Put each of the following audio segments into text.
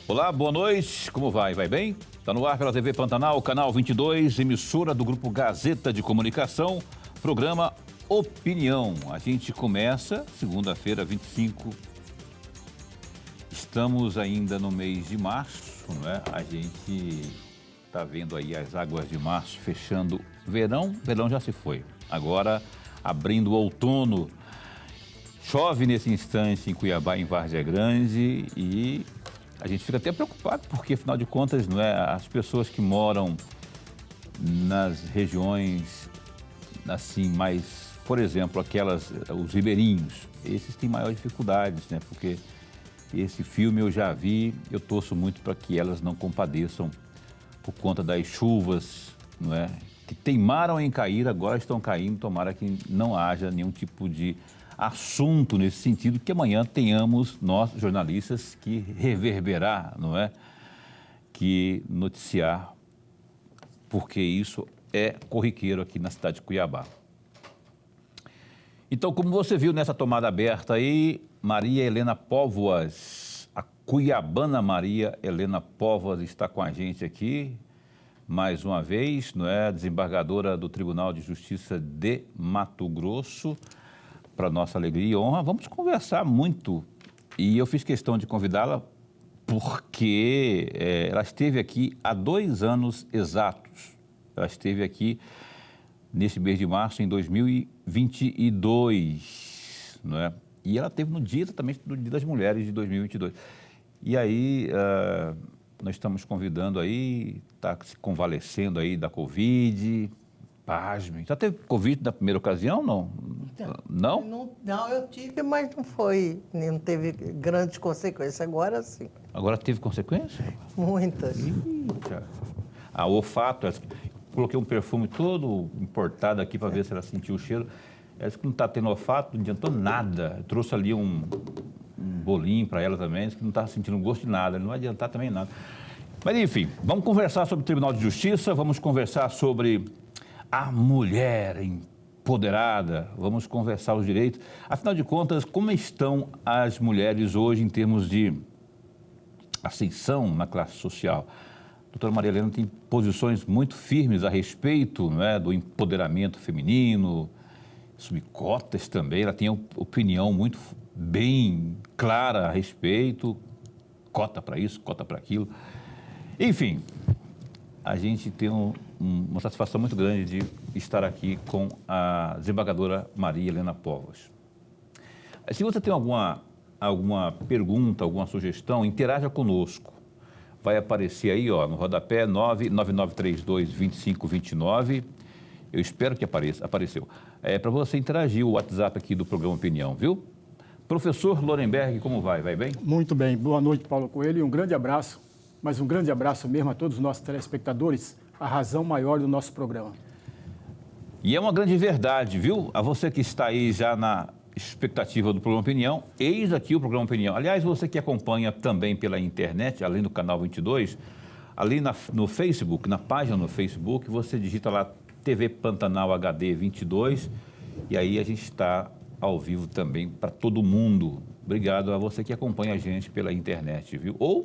Olá, boa noite, como vai? Vai bem? Está no ar pela TV Pantanal, canal 22, emissora do Grupo Gazeta de Comunicação, programa Opinião. A gente começa segunda-feira, 25. Estamos ainda no mês de março, não é? A gente está vendo aí as águas de março fechando verão já se foi. Agora, abrindo o outono, chove nesse instante em Cuiabá, em Várzea Grande, e a gente fica até preocupado, porque, afinal de contas, não é, as pessoas que moram nas regiões, assim, mais, por exemplo, os ribeirinhos, esses têm maiores dificuldades, né? Porque esse filme eu já vi, eu torço muito para que elas não compadeçam por conta das chuvas, não é? Que teimaram em cair, agora estão caindo, tomara que não haja nenhum tipo de assunto nesse sentido, que amanhã tenhamos nós, jornalistas, que reverberar, não é? Que noticiar, porque isso é corriqueiro aqui na cidade de Cuiabá. Então, como você viu nessa tomada aberta aí, Maria Helena Póvoas, a cuiabana Maria Helena Póvoas está com a gente aqui, mais uma vez, não é? Desembargadora do Tribunal de Justiça de Mato Grosso. Para nossa alegria e honra, vamos conversar muito. E eu fiz questão de convidá-la porque ela esteve aqui há 2 anos exatos. Ela esteve aqui nesse mês de março, em 2022, não é? E ela esteve no dia, exatamente no Dia das Mulheres de 2022. E aí, nós estamos convidando aí, está se convalescendo aí da Covid. Pasme. Já teve Covid na primeira ocasião, não? Não? Não, eu tive, mas não teve grandes consequências. Agora sim. Agora teve consequência? Muitas. Eita. O olfato, coloquei um perfume todo importado aqui para ver se ela sentiu o cheiro. Ela disse que não está tendo olfato, não adiantou nada. Eu trouxe ali um bolinho para ela também, disse que não está sentindo gosto de nada, não vai adiantar também nada. Mas enfim, vamos conversar sobre o Tribunal de Justiça, vamos conversar sobre a mulher empoderada, vamos conversar os direitos. Afinal de contas, como estão as mulheres hoje em termos de ascensão na classe social? A doutora Maria Helena tem posições muito firmes a respeito, não é, do empoderamento feminino, sobre cotas também, ela tem opinião muito bem clara a respeito, cota para isso, cota para aquilo. Enfim, a gente tem uma satisfação muito grande de estar aqui com a desembargadora Maria Helena Póvoas. Se você tem alguma pergunta, alguma sugestão, interaja conosco. Vai aparecer aí, ó, no rodapé 99932-2529. Eu espero que apareça. Apareceu. É para você interagir o WhatsApp aqui do programa Opinião, viu? Professor Lorenberg, como vai? Vai bem? Muito bem. Boa noite, Paulo Coelho, e um grande abraço, mas um grande abraço mesmo a todos os nossos telespectadores, a razão maior do nosso programa. E é uma grande verdade, viu? A você que está aí já na expectativa do programa Opinião, eis aqui o programa Opinião. Aliás, você que acompanha também pela internet, além do canal 22, ali no Facebook, na página no Facebook, você digita lá TV Pantanal HD 22 e aí a gente está ao vivo também para todo mundo. Obrigado a você que acompanha a gente pela internet, viu? Ou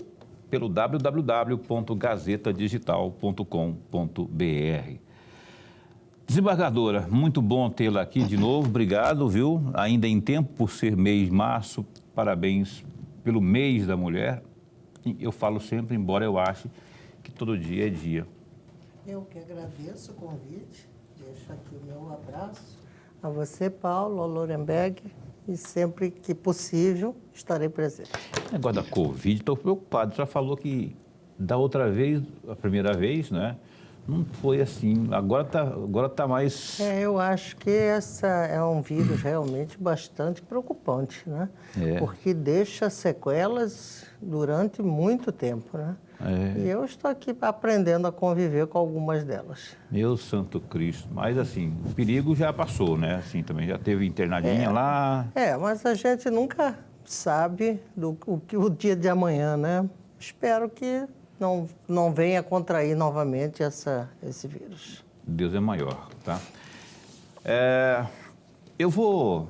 pelo www.gazetadigital.com.br. Desembargadora, muito bom tê-la aqui de novo, obrigado, viu? Ainda em tempo, por ser mês de março, parabéns pelo mês da mulher. Eu falo sempre, embora eu ache que todo dia é dia. Eu que agradeço o convite, deixo aqui o meu abraço a você, Paulo, ao Lorenberg, e sempre que possível estarei presente. Negócio da Covid, estou preocupado. Já falou que da outra vez, a primeira vez, né? Não foi assim. Agora tá mais... Eu acho que essa é um vírus realmente bastante preocupante, né? Porque deixa sequelas durante muito tempo, né? E eu estou aqui aprendendo a conviver com algumas delas. Meu santo Cristo. Mas assim, o perigo já passou, né? Assim, também já teve internadinha lá. Mas a gente nunca sabe o dia de amanhã, né? Espero que não venha contrair novamente esse vírus. Deus é maior, tá? Eu vou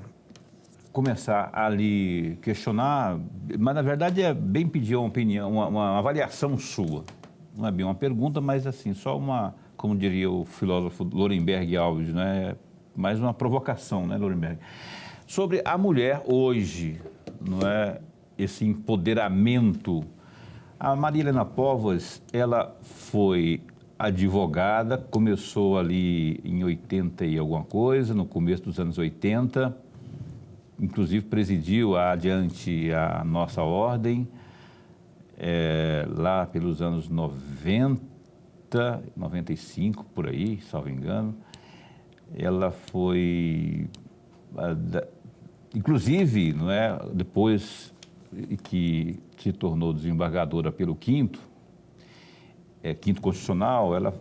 começar a lhe questionar, mas na verdade é bem pedir uma opinião, uma avaliação sua. Não é bem uma pergunta, mas assim, só uma, como diria o filósofo Lorenberg Alves, né? Mais uma provocação, né, Lorenberg? Sobre a mulher hoje, não é? Esse empoderamento. A Maria Helena Povas, ela foi advogada, começou ali em 80 e alguma coisa, no começo dos anos 80, inclusive presidiu adiante a nossa ordem, lá pelos anos 90, 95, por aí, salvo engano. Ela foi, inclusive, não é, depois que se tornou desembargadora pelo Quinto Constitucional, ela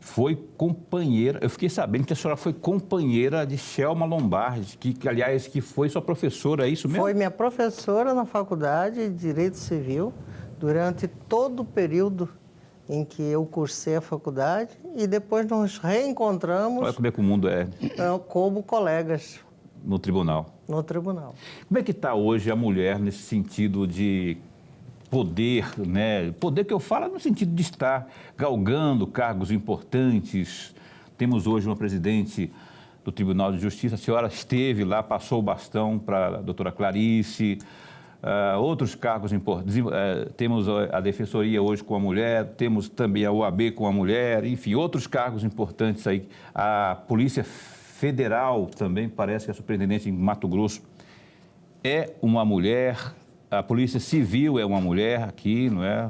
foi companheira, eu fiquei sabendo que a senhora foi companheira de Shelma Lombardi, que aliás, que foi sua professora, é isso mesmo? Foi minha professora na faculdade de Direito Civil, durante todo o período em que eu cursei a faculdade, e depois nos reencontramos. Olha como é que o mundo é. Como colegas. No tribunal. No tribunal. Como é que está hoje a mulher nesse sentido de poder, né? Poder que eu falo no sentido de estar galgando cargos importantes. Temos hoje uma presidente do Tribunal de Justiça, a senhora esteve lá, passou o bastão para a doutora Clarice, outros cargos importantes, temos a Defensoria hoje com a mulher, temos também a OAB com a mulher, enfim, outros cargos importantes aí. A Polícia Federal também, parece que a superintendente em Mato Grosso é uma mulher, a Polícia Civil é uma mulher aqui, não é?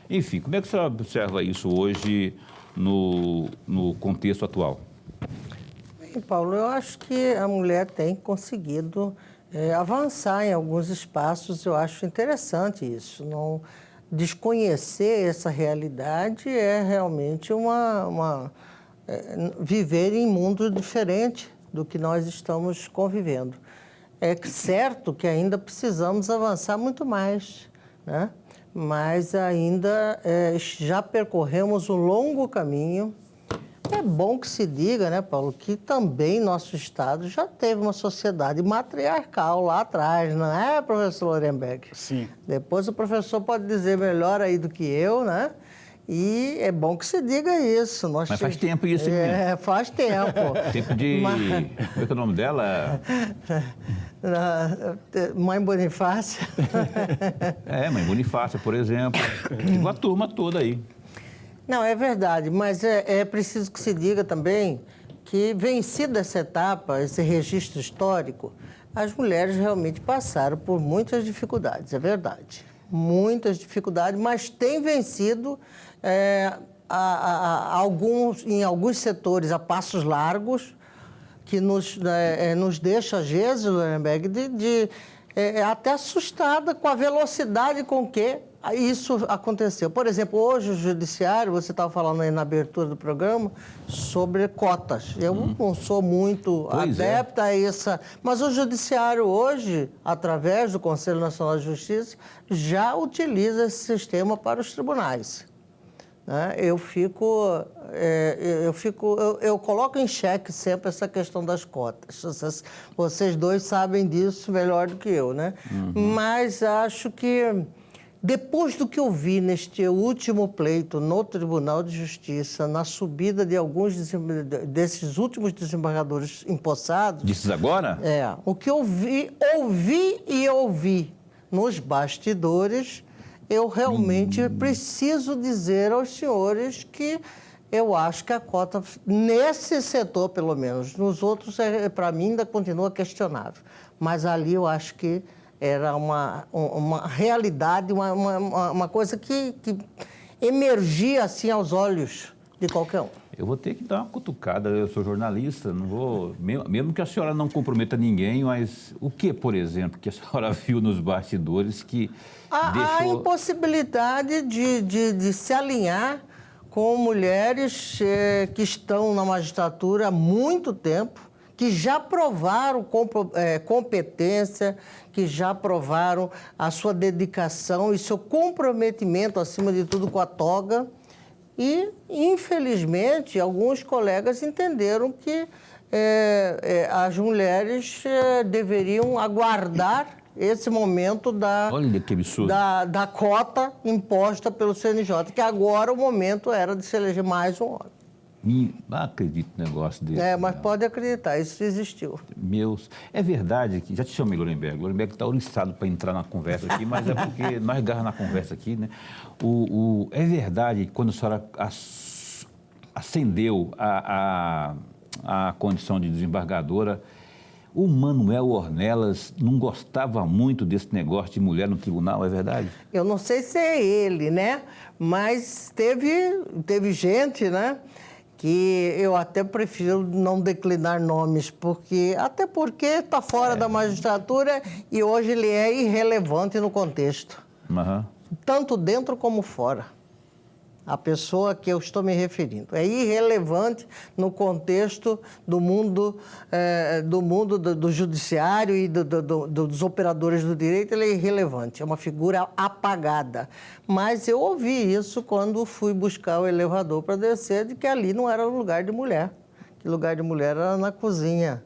Enfim, como é que você observa isso hoje no contexto atual? Bem, Paulo, eu acho que a mulher tem conseguido avançar em alguns espaços. Eu acho interessante isso. Não desconhecer essa realidade é realmente viver em mundo diferente do que nós estamos convivendo. É certo que ainda precisamos avançar muito mais, né? Mas ainda já percorremos um longo caminho. É bom que se diga, né, Paulo, que também nosso Estado já teve uma sociedade matriarcal lá atrás, não é, professor Lorenberg? Sim. Depois o professor pode dizer melhor aí do que eu, né? E é bom que se diga isso. Mas faz tempo isso, né? Faz tempo. Tempo de... Como é que é o nome dela? Mãe Bonifácia. Mãe Bonifácia, por exemplo. Tem uma turma toda aí. Não, é verdade, mas é preciso que se diga também que, vencida essa etapa, esse registro histórico, as mulheres realmente passaram por muitas dificuldades, é verdade. Muitas dificuldades, mas têm vencido em alguns setores a passos largos, que nos deixa, às vezes, Lorenberg, até assustada com a velocidade com que isso aconteceu. Por exemplo, hoje o Judiciário, você estava falando aí na abertura do programa, sobre cotas. Eu não sou muito adepta a essa... Mas o Judiciário hoje, através do Conselho Nacional de Justiça, já utiliza esse sistema para os tribunais. Né? Eu coloco em xeque sempre essa questão das cotas. Vocês dois sabem disso melhor do que eu, né? Mas acho que, depois do que eu vi neste último pleito no Tribunal de Justiça, na subida de alguns desses últimos desembargadores empossados... Desses agora? O que eu ouvi nos bastidores, eu realmente preciso dizer aos senhores que eu acho que a cota, nesse setor pelo menos, nos outros, para mim, ainda continua questionável. Mas ali eu acho que era uma realidade, uma coisa que emergia assim aos olhos de qualquer um. Eu vou ter que dar uma cutucada, eu sou jornalista, não vou... Mesmo que a senhora não comprometa ninguém, mas o que, por exemplo, que a senhora viu nos bastidores que A impossibilidade de se alinhar com mulheres que estão na magistratura há muito tempo, que já provaram competência, que já provaram a sua dedicação e seu comprometimento, acima de tudo, com a toga. E, infelizmente, alguns colegas entenderam que as mulheres deveriam aguardar esse momento Olha que absurdo. da cota imposta pelo CNJ, que agora o momento era de se eleger mais um homem. Não acredito no negócio desse. Mas pode acreditar, isso existiu. É verdade que, já te chamei, Lorenberg. Lorenberg está oriçado para entrar na conversa aqui, mas é porque nós agarramos na conversa aqui, né? É verdade que quando a senhora ascendeu a condição de desembargadora, o Manuel Ornelas não gostava muito desse negócio de mulher no tribunal, é verdade? Eu não sei se é ele, né? Mas teve gente, né? Que eu até prefiro não declinar nomes, até porque está fora da magistratura e hoje ele é irrelevante no contexto, tanto dentro como fora. A pessoa a que eu estou me referindo é irrelevante no contexto do mundo do judiciário e dos operadores do direito. Ele é irrelevante, é uma figura apagada. Mas eu ouvi isso quando fui buscar o elevador para descer, de que ali não era lugar de mulher, que lugar de mulher era na cozinha.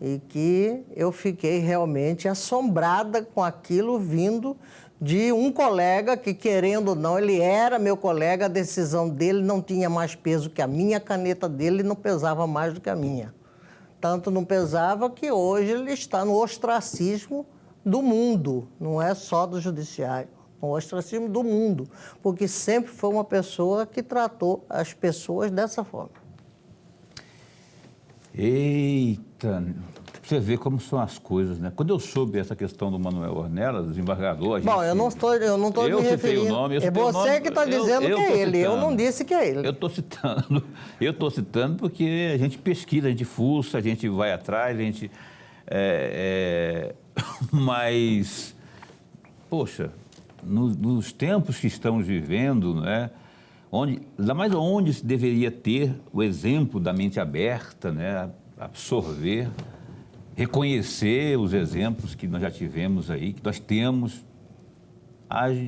E que eu fiquei realmente assombrada com aquilo vindo de um colega que, querendo ou não, ele era meu colega, a decisão dele não tinha mais peso que a minha, a caneta dele não pesava mais do que a minha. Tanto não pesava que hoje ele está no ostracismo do mundo, não é só do judiciário, no ostracismo do mundo, porque sempre foi uma pessoa que tratou as pessoas dessa forma. Eita! Você vê como são as coisas, né? Quando eu soube essa questão do Manuel Ornelas, desembargador... Bom, eu não estou me referindo. O nome, é você que está dizendo que é ele, eu não disse que é ele. Eu estou citando porque a gente pesquisa, a gente fuça, a gente vai atrás, a gente... Mas, poxa, nos tempos que estamos vivendo, né? Ainda mais onde se deveria ter o exemplo da mente aberta, né? Absorver... reconhecer os exemplos que nós já tivemos aí, que nós temos, age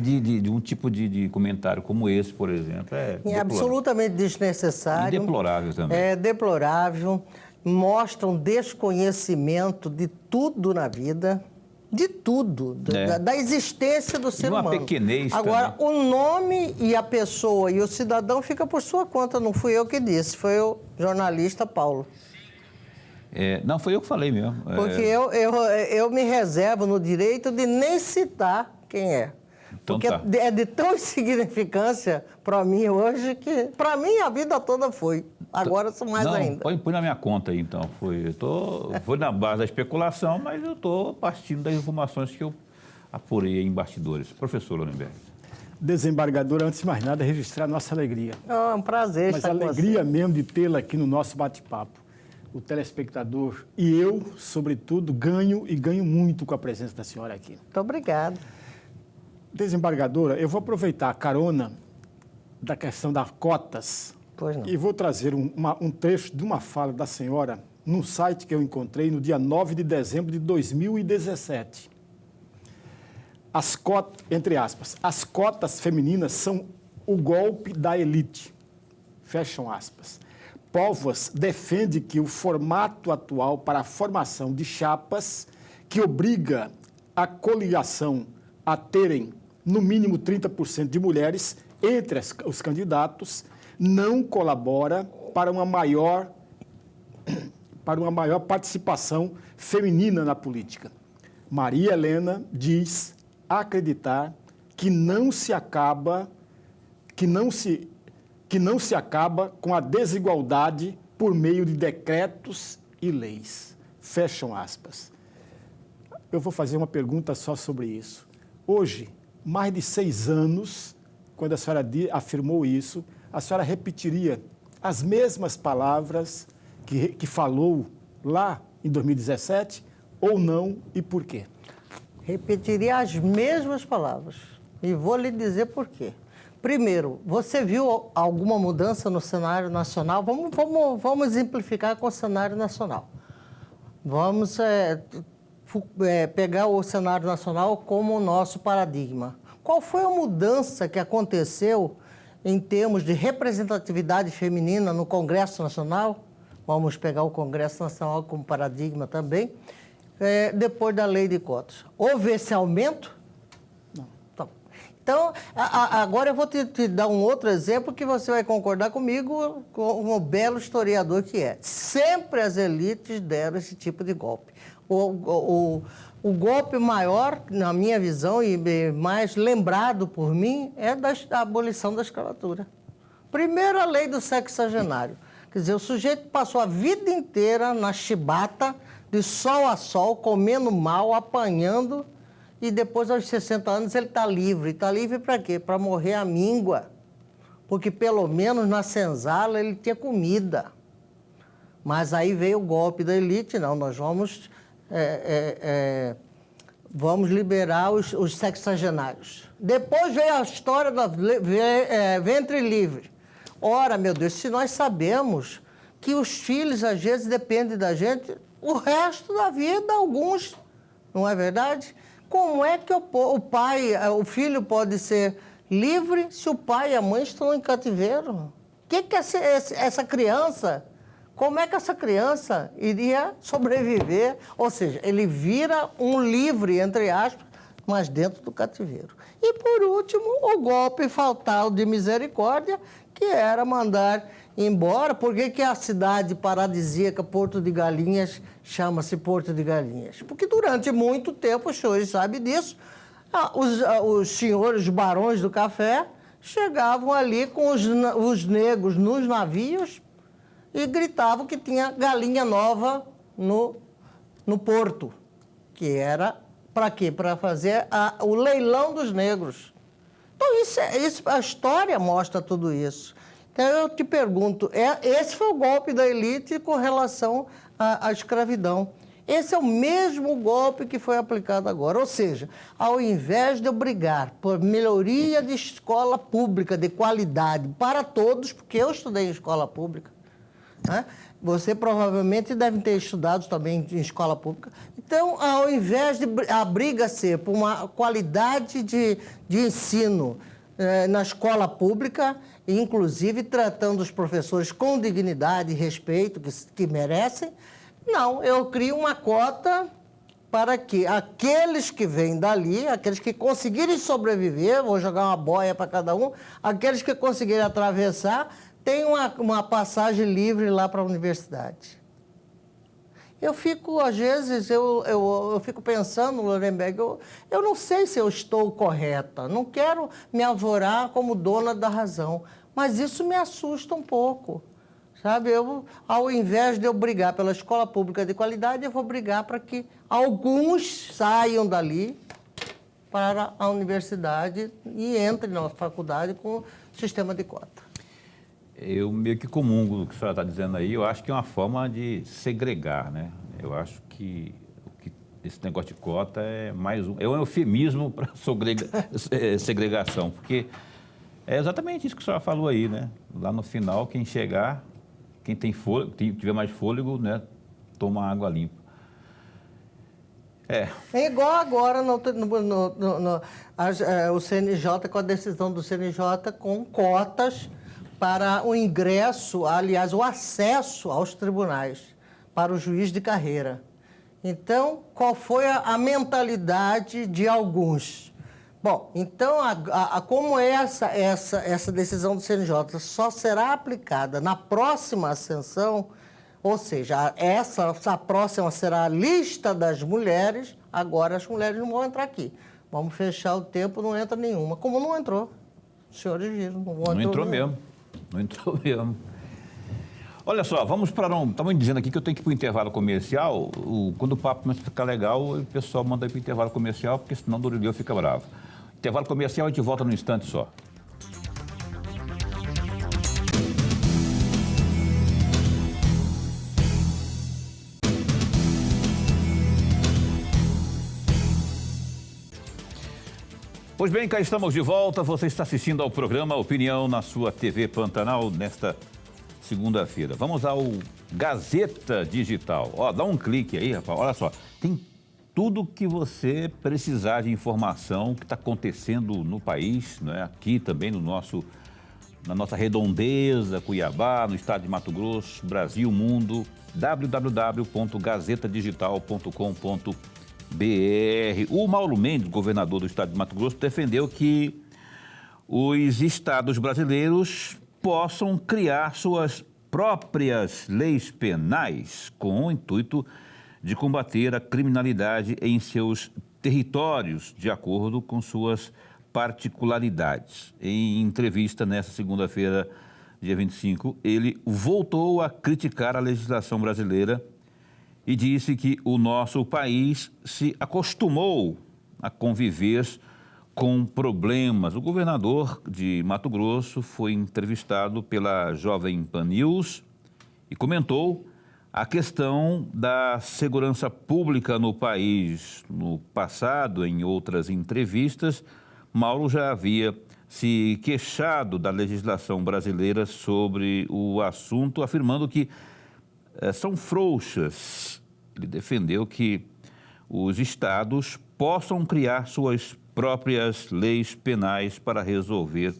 de um tipo de comentário como esse, por exemplo. É absolutamente desnecessário. E deplorável também. É deplorável, mostra um desconhecimento de tudo na vida, de tudo, da existência do ser humano. Uma pequenez Agora, também. o nome e a pessoa e o cidadão fica por sua conta, não fui eu que disse, foi o jornalista Paulo. Não, foi eu que falei mesmo. Porque eu me reservo no direito de nem citar quem é. Então, porque é de tão insignificância para mim hoje que, para mim, a vida toda foi. Agora sou mais ainda. Põe na minha conta aí, então. Foi na base da especulação, mas eu estou partindo das informações que eu apurei em bastidores. Professor Lorenberg. Desembargador, antes de mais nada, registrar a nossa alegria. É um prazer estar com você. Mas a alegria mesmo de tê-la aqui no nosso bate-papo. O telespectador e eu, sobretudo, ganho muito com a presença da senhora aqui. Muito obrigado. Desembargadora, eu vou aproveitar a carona da questão das cotas e vou trazer um trecho de uma fala da senhora num site que eu encontrei no dia 9 de dezembro de 2017. As cotas, entre aspas, as cotas femininas são o golpe da elite. Fecham aspas. Póvoas defende que o formato atual para a formação de chapas, que obriga a coligação a terem no mínimo 30% de mulheres entre os candidatos, não colabora para uma maior participação feminina na política. Maria Helena diz acreditar que não se acaba com a desigualdade por meio de decretos e leis. Fecham aspas. Eu vou fazer uma pergunta só sobre isso. Hoje, mais de 6 anos, quando a senhora afirmou isso, a senhora repetiria as mesmas palavras que falou lá em 2017, ou não, e por quê? Repetiria as mesmas palavras. E vou lhe dizer por quê. Primeiro, você viu alguma mudança no cenário nacional? Vamos exemplificar com o cenário nacional. Vamos pegar o cenário nacional como o nosso paradigma. Qual foi a mudança que aconteceu em termos de representatividade feminina no Congresso Nacional, vamos pegar o Congresso Nacional como paradigma também, depois da lei de cotas. Houve esse aumento? Não. Então, agora eu vou te dar um outro exemplo que você vai concordar comigo, como belo historiador que é. Sempre as elites deram esse tipo de golpe. O golpe maior, na minha visão, e mais lembrado por mim, é da abolição da escravatura. Primeiro, a lei do sexagenário. Quer dizer, o sujeito passou a vida inteira na chibata, de sol a sol, comendo mal, apanhando, e depois, aos 60 anos, ele está livre. Está livre para quê? Para morrer à míngua. Porque, pelo menos, na senzala, ele tinha comida. Mas aí veio o golpe da elite. Não, nós vamos liberar os sexagenários. Depois veio a história do ventre livre. Ora, meu Deus, se nós sabemos que os filhos, às vezes, dependem da gente o resto da vida, alguns, não é verdade? Como é que o filho pode ser livre se o pai e a mãe estão em cativeiro? O que essa criança, como é que essa criança iria sobreviver? Ou seja, ele vira um livre, entre aspas, mas dentro do cativeiro. E, por último, o golpe fatal de misericórdia, que era mandar embora. Por que a cidade paradisíaca Porto de Galinhas chama-se Porto de Galinhas? Porque durante muito tempo, os senhores sabem disso, os senhores barões do café chegavam ali com os negros nos navios e gritavam que tinha galinha nova no porto, que era para quê? Para fazer o leilão dos negros. Então, a história mostra tudo isso. Então, eu te pergunto, esse foi o golpe da elite com relação à escravidão. Esse é o mesmo golpe que foi aplicado agora. Ou seja, ao invés de eu brigar por melhoria de escola pública, de qualidade para todos, porque eu estudei em escola pública, né? Você provavelmente deve ter estudado também em escola pública. Então, ao invés de a briga ser por uma qualidade de ensino na escola pública, inclusive tratando os professores com dignidade e respeito que merecem, não, eu crio uma cota para que aqueles que vêm dali, aqueles que conseguirem sobreviver, vou jogar uma boia para cada um, aqueles que conseguirem atravessar, tem uma passagem livre lá para a universidade. Eu fico, às vezes, eu fico pensando, Lorenberg, eu não sei se eu estou correta, não quero me alvorar como dona da razão, mas isso me assusta um pouco, sabe? Ao invés de eu brigar pela escola pública de qualidade, eu vou brigar para que alguns saiam dali para a universidade e entrem na faculdade com o sistema de cota. Eu meio que comungo do que a senhora está dizendo aí. Eu acho que é uma forma de segregar, né? Eu acho que esse negócio de cota é um eufemismo para segregação, porque é exatamente isso que a senhora falou aí, né? Lá no final, quem chegar, quem tem fôlego, tiver mais fôlego, né, toma água limpa. É igual agora o CNJ, com a decisão do CNJ, com cotas para o ingresso, aliás, o acesso aos tribunais para o juiz de carreira. Então, qual foi a mentalidade de alguns? Bom, então, como essa decisão do CNJ só será aplicada na próxima ascensão, ou seja, essa próxima será a lista das mulheres, agora as mulheres não vão entrar aqui. Vamos fechar o tempo, não entra nenhuma. Como não entrou? Os senhores viram. Não entrou mesmo. Não entrou mesmo. Olha só, vamos para estamos dizendo aqui que eu tenho que ir para o intervalo comercial. Quando o papo começa a ficar legal, o pessoal manda ir para o intervalo comercial, porque senão o Dorileu fica bravo. Intervalo comercial, a gente volta num instante só. Pois bem, cá estamos de volta. Você está assistindo ao programa Opinião na sua TV Pantanal nesta segunda-feira. Vamos ao Gazeta Digital. Ó, dá um clique aí, rapaz. Olha só, tem tudo que você precisar de informação que está acontecendo no país, né? Aqui também no nosso na nossa redondeza, Cuiabá, no estado de Mato Grosso, Brasil, mundo, www.gazetadigital.com.br. O Mauro Mendes, governador do estado de Mato Grosso, defendeu que os estados brasileiros possam criar suas próprias leis penais com o intuito de combater a criminalidade em seus territórios, de acordo com suas particularidades. Em entrevista nesta segunda-feira, dia 25, ele voltou a criticar a legislação brasileira e disse que o nosso país se acostumou a conviver com problemas. O governador de Mato Grosso foi entrevistado pela Jovem Pan News e comentou a questão da segurança pública no país. No passado, em outras entrevistas, Mauro já havia se queixado da legislação brasileira sobre o assunto, afirmando que são frouxas. Ele defendeu que os estados possam criar suas próprias leis penais para resolver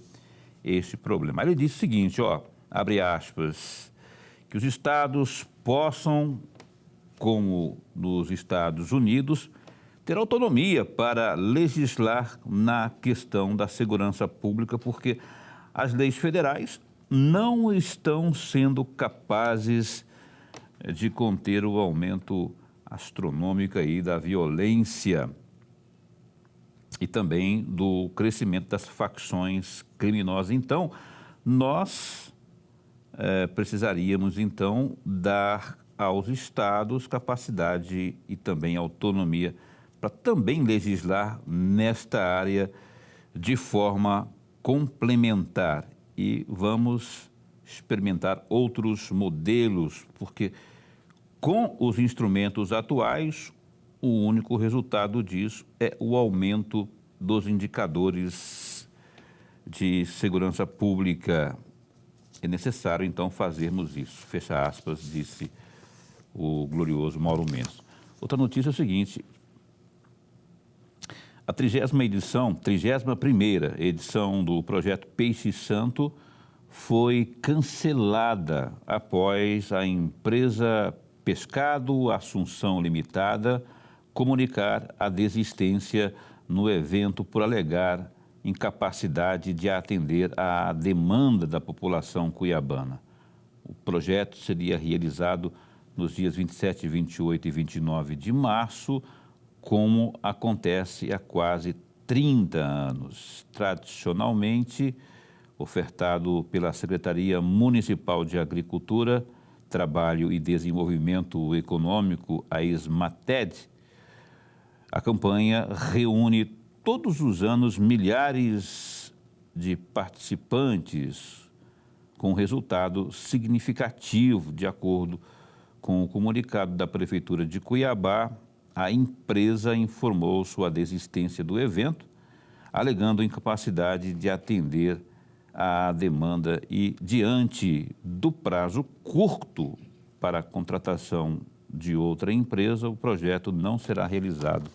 este problema. Ele disse o seguinte, abre aspas, que os estados possam, como nos Estados Unidos, ter autonomia para legislar na questão da segurança pública, porque as leis federais não estão sendo capazes de conter o aumento astronômico aí da violência e também do crescimento das facções criminosas. Então, nós precisaríamos, então, dar aos estados capacidade e também autonomia para também legislar nesta área de forma complementar. E vamos experimentar outros modelos, porque com os instrumentos atuais, o único resultado disso é o aumento dos indicadores de segurança pública. É necessário, então, fazermos isso. Fecha aspas, disse o glorioso Mauro Mendes. Outra notícia é o seguinte, a 31ª edição do projeto Peixe Santo foi cancelada após a empresa Pescado Assunção Limitada comunicar a desistência no evento por alegar incapacidade de atender à demanda da população cuiabana. O projeto seria realizado nos dias 27, 28 e 29 de março, como acontece há quase 30 anos. Tradicionalmente, ofertado pela Secretaria Municipal de Agricultura, Trabalho e Desenvolvimento Econômico, a SMATED, a campanha reúne todos os anos milhares de participantes com resultado significativo. De acordo com o comunicado da Prefeitura de Cuiabá, a empresa informou sua desistência do evento, alegando incapacidade de atender à demanda e, diante do prazo curto para a contratação de outra empresa, o projeto não será realizado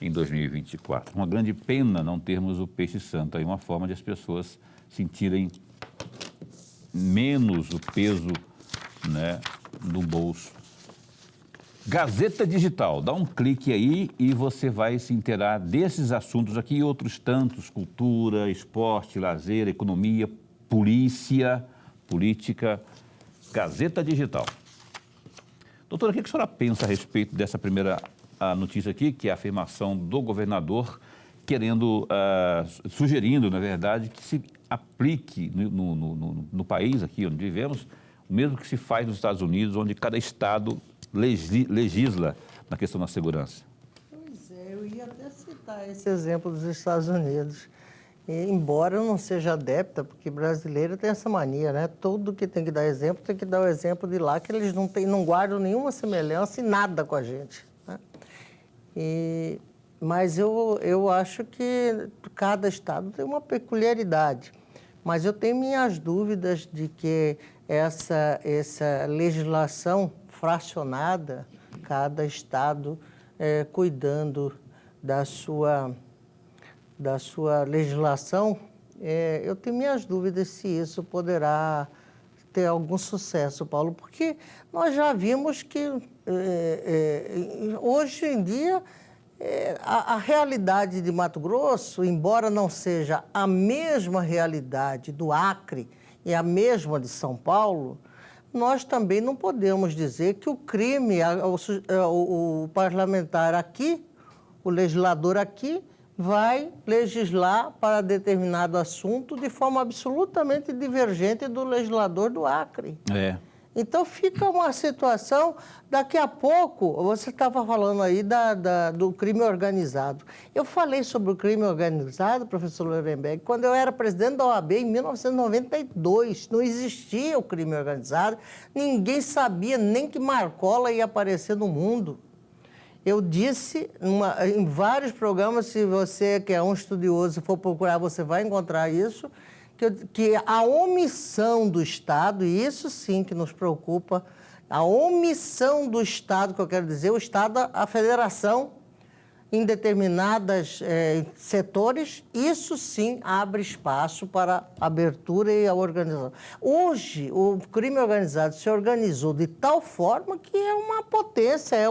em 2024. Uma grande pena não termos o Peixe Santo, aí uma forma de as pessoas sentirem menos o peso, né, no bolso. Gazeta Digital, dá um clique aí e você vai se inteirar desses assuntos aqui e outros tantos, cultura, esporte, lazer, economia, polícia, política. Gazeta Digital. Doutora, o que a senhora pensa a respeito dessa primeira notícia aqui, que é a afirmação do governador sugerindo, na verdade, que se aplique no país aqui onde vivemos, o mesmo que se faz nos Estados Unidos, onde cada estado legisla na questão da segurança? Pois é, eu ia até citar esse exemplo dos Estados Unidos. E, embora eu não seja adepta, porque brasileiro tem essa mania, né? Tudo que tem que dar exemplo, tem que dar o exemplo de lá, que eles não guardam nenhuma semelhança e nada com a gente, né? Mas eu acho que cada estado tem uma peculiaridade. Mas eu tenho minhas dúvidas de que essa legislação fracionada, cada estado cuidando da sua legislação eu tenho minhas dúvidas se isso poderá ter algum sucesso, Paulo, porque nós já vimos que hoje em dia a realidade de Mato Grosso, embora não seja a mesma realidade do Acre e a mesma de São Paulo, nós também não podemos dizer que o crime, o parlamentar aqui, o legislador aqui, vai legislar para determinado assunto de forma absolutamente divergente do legislador do Acre. Então, fica uma situação, daqui a pouco, você estava falando aí do crime organizado. Eu falei sobre o crime organizado, professor Lorenberg, quando eu era presidente da OAB em 1992. Não existia o crime organizado, ninguém sabia nem que Marcola ia aparecer no mundo. Eu disse em vários programas, se você que é um estudioso for procurar, você vai encontrar isso, que a omissão do Estado, e isso sim que nos preocupa, a omissão do Estado, que eu quero dizer, o Estado, a federação, em determinados setores, isso sim abre espaço para a abertura e a organização. Hoje, o crime organizado se organizou de tal forma que é uma potência, é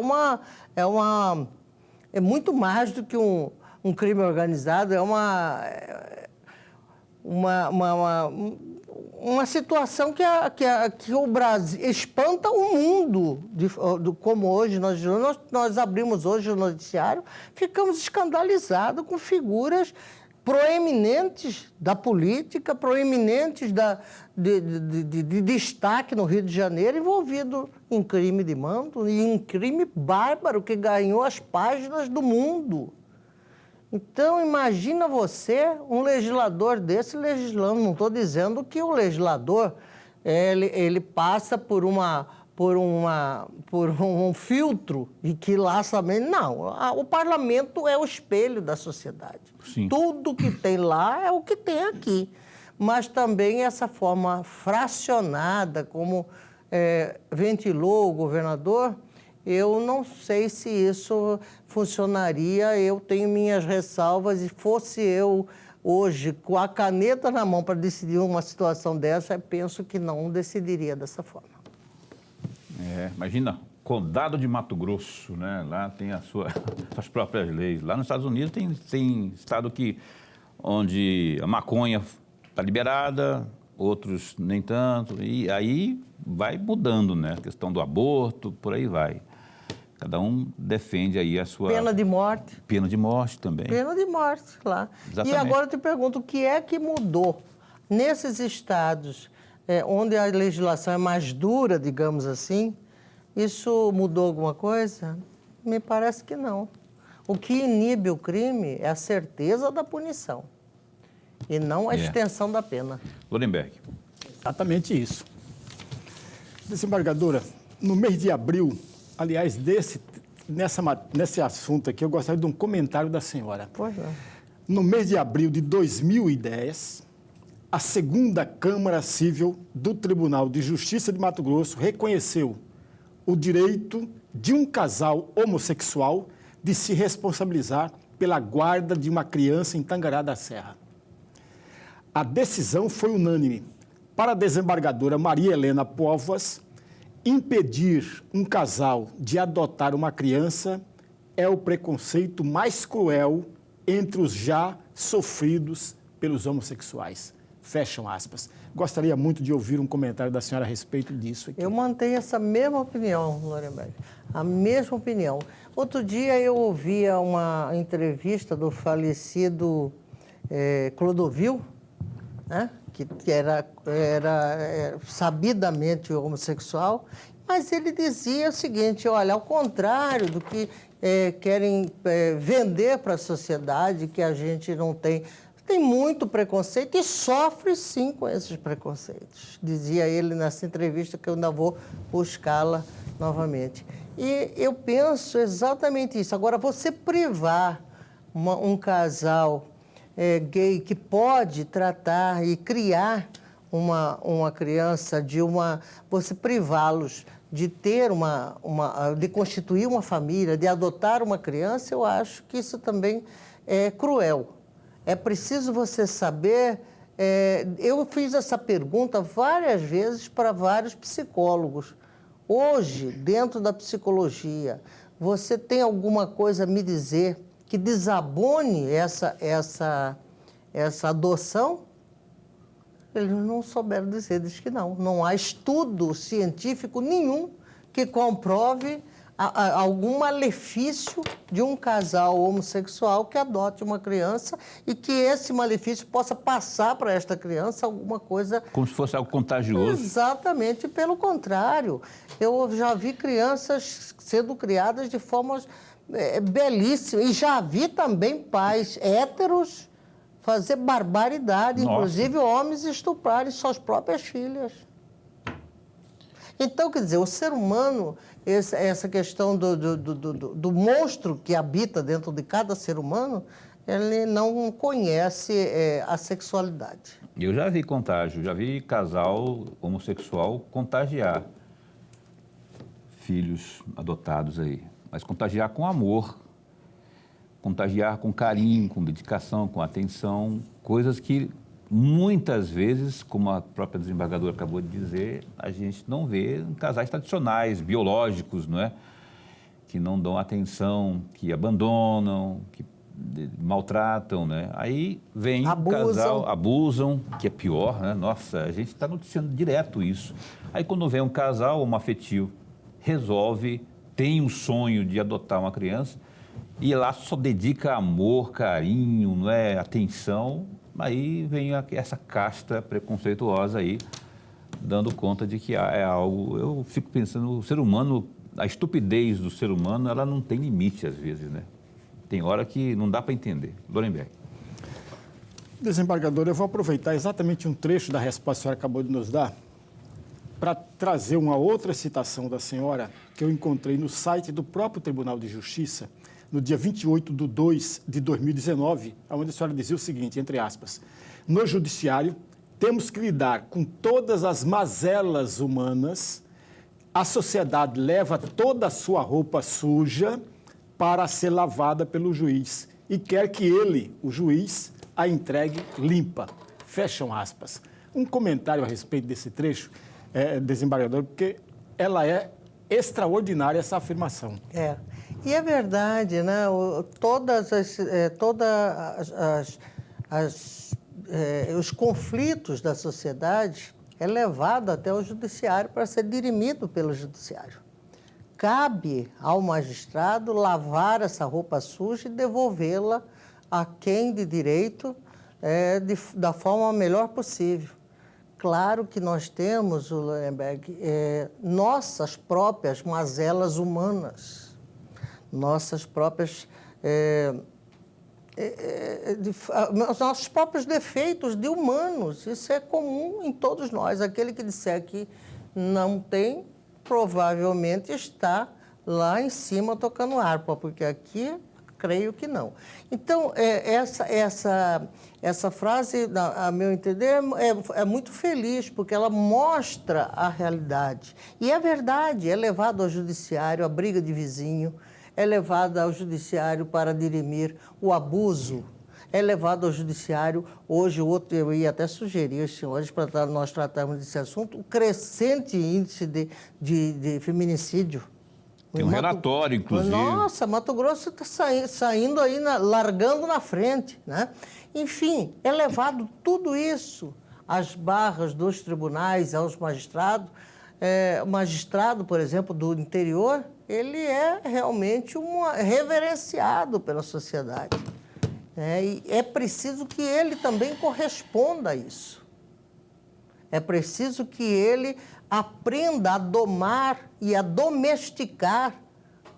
muito mais do que um crime organizado, é uma situação que o Brasil espanta o mundo, como hoje nós abrimos hoje o noticiário, ficamos escandalizados com figuras proeminentes da política, proeminentes de destaque no Rio de Janeiro, envolvido em crime de mando e em crime bárbaro que ganhou as páginas do mundo. Então, imagina você, um legislador desse legislando. Não estou dizendo que o legislador ele passa por um filtro e que lá também... Não, o parlamento é o espelho da sociedade. Sim. Tudo que tem lá é o que tem aqui. Mas também essa forma fracionada, como ventilou o governador... Eu não sei se isso funcionaria, eu tenho minhas ressalvas, e fosse eu hoje com a caneta na mão para decidir uma situação dessa, eu penso que não decidiria dessa forma. Imagina, Condado de Mato Grosso, né? Lá tem suas próprias leis. Lá nos Estados Unidos tem estado onde a maconha está liberada, outros nem tanto, e aí vai mudando, né? A questão do aborto, por aí vai. Cada um defende aí a sua... Pena de morte. Pena de morte também. Pena de morte, lá. Exatamente. E agora eu te pergunto, o que é que mudou nesses estados onde a legislação é mais dura, digamos assim? Isso mudou alguma coisa? Me parece que não. O que inibe o crime é a certeza da punição e não a extensão da pena. Lorenberg. Exatamente isso. Desembargadora, no mês de abril... Aliás, nesse assunto aqui, eu gostaria de um comentário da senhora. Pois é. No mês de abril de 2010, a segunda Câmara Civil do Tribunal de Justiça de Mato Grosso reconheceu o direito de um casal homossexual de se responsabilizar pela guarda de uma criança em Tangará da Serra. A decisão foi unânime. Para a desembargadora Maria Helena Póvoas, impedir um casal de adotar uma criança é o preconceito mais cruel entre os já sofridos pelos homossexuais. Fecham aspas. Gostaria muito de ouvir um comentário da senhora a respeito disso aqui. Eu mantenho essa mesma opinião, Lorenberg. A mesma opinião. Outro dia eu ouvia uma entrevista do falecido Clodovil, né? que era sabidamente homossexual, mas ele dizia o seguinte: olha, ao contrário do que querem vender para a sociedade, que a gente não tem muito preconceito e sofre sim com esses preconceitos. Dizia ele nessa entrevista, que eu ainda vou buscá-la novamente. E eu penso exatamente isso. Agora, você privar um casal gay que pode tratar e criar uma criança, você privá-los de ter de constituir uma família, de adotar uma criança, eu acho que isso também é cruel. É preciso você saber Eu fiz essa pergunta várias vezes para vários psicólogos. Hoje, dentro da psicologia, você tem alguma coisa a me dizer que desabone essa adoção? Eles não souberam dizer, diz que não. Não há estudo científico nenhum que comprove algum malefício de um casal homossexual que adote uma criança e que esse malefício possa passar para esta criança alguma coisa... Como se fosse algo contagioso. Exatamente, pelo contrário. Eu já vi crianças sendo criadas de formas belíssimas e já vi também pais héteros fazer barbaridade, Nossa. inclusive homens estuprarem suas próprias filhas. Então, quer dizer, o ser humano, essa questão do monstro que habita dentro de cada ser humano, ele não conhece a sexualidade. Eu já vi contágio, já vi casal homossexual contagiar filhos adotados aí, mas contagiar com amor, contagiar com carinho, com dedicação, com atenção, coisas que muitas vezes, como a própria desembargadora acabou de dizer, a gente não vê em casais tradicionais, biológicos, não é? Que não dão atenção, que abandonam, que maltratam, né? Aí vem o casal, abusam, que é pior, né? Nossa, a gente está noticiando direto isso. Aí quando vem um casal homoafetivo, resolve, tem um sonho de adotar uma criança, e lá só dedica amor, carinho, não é? Atenção. Aí vem essa casta preconceituosa aí, dando conta de que é algo... Eu fico pensando, o ser humano, a estupidez do ser humano, ela não tem limite às vezes, né? Tem hora que não dá para entender. Lorenberg. Desembargador, eu vou aproveitar exatamente um trecho da resposta que a senhora acabou de nos dar para trazer uma outra citação da senhora que eu encontrei no site do próprio Tribunal de Justiça, no dia 28/2/2019, onde a senhora dizia o seguinte, entre aspas, no judiciário, temos que lidar com todas as mazelas humanas, a sociedade leva toda a sua roupa suja para ser lavada pelo juiz e quer que ele, o juiz, a entregue limpa. Fecham aspas. Um comentário a respeito desse trecho, desembargador, porque ela é extraordinária essa afirmação. E é verdade, né? Os conflitos da sociedade é levado até o judiciário para ser dirimido pelo judiciário. Cabe ao magistrado lavar essa roupa suja e devolvê-la a quem de direito da forma melhor possível. Claro que nós temos, Lorenberg, nossas próprias mazelas humanas, nossas próprias, nossos próprios defeitos de humanos. Isso é comum em todos nós. Aquele que disser que não tem, provavelmente está lá em cima tocando harpa, porque aqui creio que não. Então, essa frase, a meu entender, é muito feliz, porque ela mostra a realidade. E é verdade, é levado ao judiciário a briga de vizinho, é levado ao judiciário para dirimir o abuso, é levado ao judiciário, hoje eu ia até sugerir aos senhores, para nós tratarmos desse assunto, o crescente índice de feminicídio. Tem um relatório, inclusive. Nossa, Mato Grosso está saindo aí, largando na frente, né? Enfim, é levado tudo isso às barras dos tribunais, aos magistrados. O magistrado, por exemplo, do interior, ele é realmente reverenciado pela sociedade. E é preciso que ele também corresponda a isso. É preciso que ele aprenda a domar e a domesticar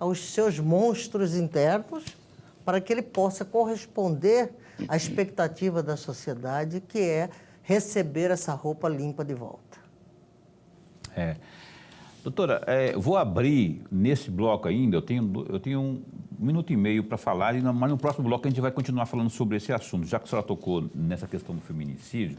os seus monstros internos para que ele possa corresponder à expectativa da sociedade, que é receber essa roupa limpa de volta. Doutora, vou abrir nesse bloco ainda, eu tenho um minuto e meio para falar, mas no próximo bloco a gente vai continuar falando sobre esse assunto. Já que a senhora tocou nessa questão do feminicídio,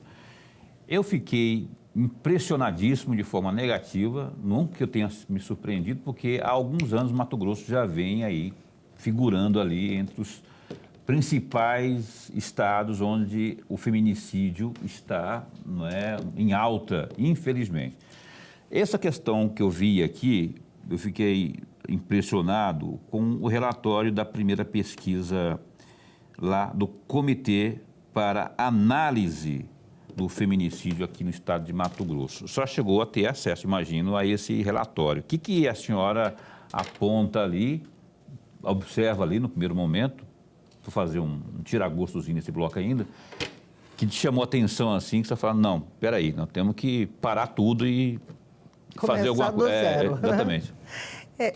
eu fiquei impressionadíssimo de forma negativa, não que eu tenha me surpreendido, porque há alguns anos Mato Grosso já vem aí figurando ali entre os principais estados onde o feminicídio está, não é, em alta, infelizmente. Essa questão que eu vi aqui, eu fiquei impressionado com o relatório da primeira pesquisa lá do Comitê para Análise do Feminicídio aqui no estado de Mato Grosso. Só chegou a ter acesso, imagino, a esse relatório. O que a senhora aponta ali, observa ali no primeiro momento, vou fazer um tira-gostozinho nesse bloco ainda, que te chamou a atenção assim, que você fala, não, peraí, nós temos que parar tudo e fazer alguma coisa. Exatamente.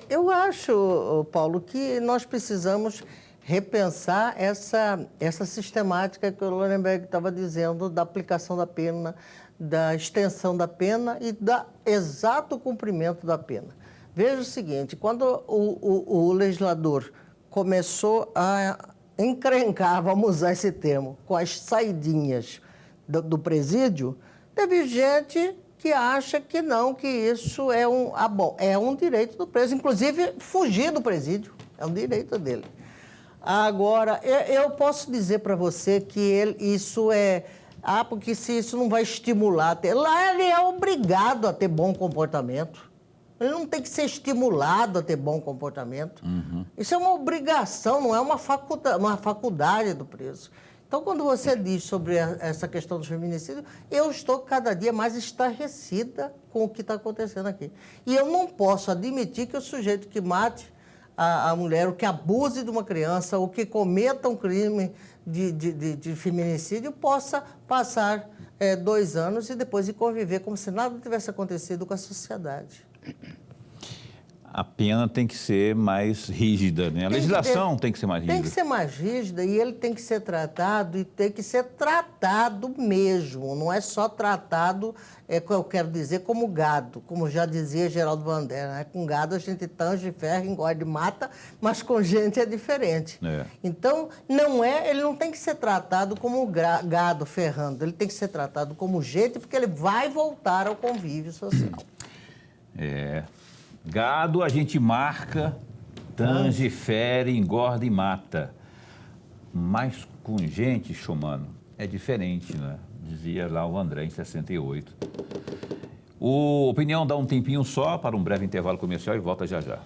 Eu acho, Paulo, que nós precisamos repensar essa sistemática que o Lorenberg estava dizendo da aplicação da pena, da extensão da pena e do exato cumprimento da pena. Veja o seguinte, quando o legislador começou a encrencar, vamos usar esse termo, com as saidinhas do presídio, teve gente que acha que não, que isso é um direito do preso, inclusive fugir do presídio, é um direito dele. Agora, eu posso dizer para você que isso é... porque se isso não vai estimular... Lá ele é obrigado a ter bom comportamento. Ele não tem que ser estimulado a ter bom comportamento. Uhum. Isso é uma obrigação, não é uma faculdade do preso. Então, quando você diz sobre essa questão do feminicídio, eu estou cada dia mais estarrecida com o que está acontecendo aqui. E eu não posso admitir que o sujeito que mate a mulher, ou que abuse de uma criança, ou que cometa um crime de feminicídio, possa passar 2 anos e depois ir conviver como se nada tivesse acontecido com a sociedade. A pena tem que ser mais rígida, né? A legislação tem que ser mais rígida. Tem que ser mais rígida e ele tem que ser tratado, e tem que ser tratado mesmo. Não é só tratado, eu quero dizer, como gado, como já dizia Geraldo Vandera, né? Com gado a gente tange, ferra, engorde, mata, mas com gente é diferente. Então, ele não tem que ser tratado como gado ferrando, ele tem que ser tratado como gente, porque ele vai voltar ao convívio social. Gado a gente marca, tange, fere, engorda e mata. Mas com gente, Chomano, é diferente, né? Dizia lá o André em 68. O Opinião dá um tempinho só para um breve intervalo comercial e volta já já.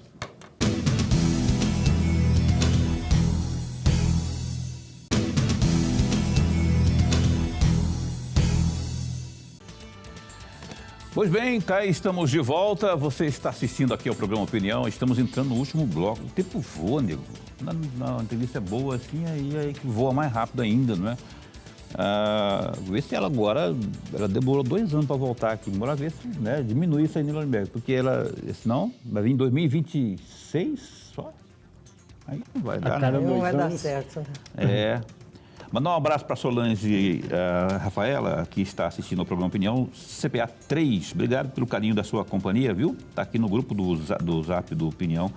Pois bem, cá estamos de volta. Você está assistindo aqui ao programa Opinião. Estamos entrando no último bloco. O tempo voa, nego. Na entrevista é boa assim, aí que voa mais rápido ainda, não é? Vê se ela agora, ela demorou 2 anos para voltar aqui. Bora ver se diminui isso aí em Lorenberg, porque senão vai vir em 2026 só. Aí não vai dar. Não vai dar certo. Mandar um abraço para Solange Rafaela, que está assistindo ao programa Opinião, CPA 3. Obrigado pelo carinho da sua companhia, viu? Está aqui no grupo do Zap do Opinião.